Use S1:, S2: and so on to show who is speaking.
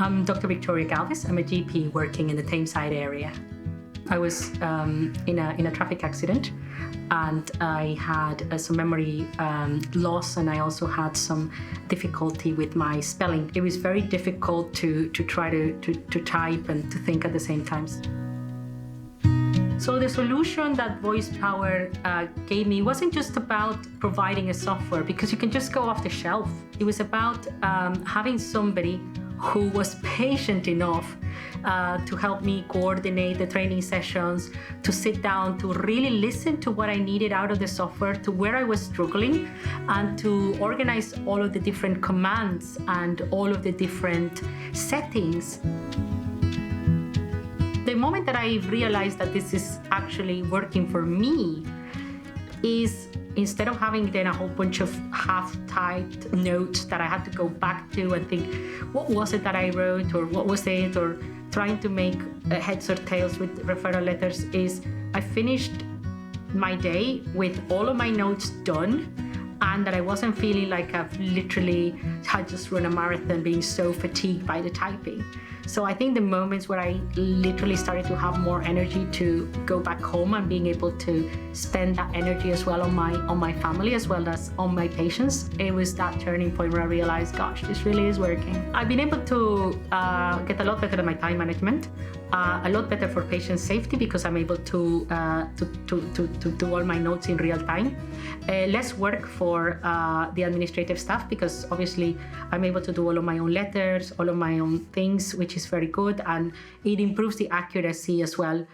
S1: I'm Dr. Galvis. I'm a GP working in the Tameside area. I was in a traffic accident, and I had some memory loss, and I also had some difficulty with my spelling. It was very difficult to try to type and to think at the same time. So the solution that VoicePower gave me wasn't just about providing a software, because you can just go off the shelf. It was about having somebody who was patient enough to help me coordinate the training sessions, to sit down, to really listen to what I needed out of the software, to where I was struggling, and to organize all of the different commands and all of the different settings. The moment that I realized that this is actually working for me is, instead of having then a whole bunch of half-typed notes that I had to go back to and think, what was it that I wrote, or what was it, or trying to make heads or tails with referral letters, is I finished my day with all of my notes done, and that I wasn't feeling like I've literally had just run a marathon, being so fatigued by the typing. So I think the moments where I literally started to have more energy to go back home and being able to spend that energy as well on my family as well as on my patients, it was that turning point where I realized, gosh, this really is working. I've been able to get a lot better at my time management, a lot better for patient safety, because I'm able to do all my notes in real time. Less work for the administrative staff, because obviously I'm able to do all of my own letters, all of my own things, which is very good, and it improves the accuracy as well.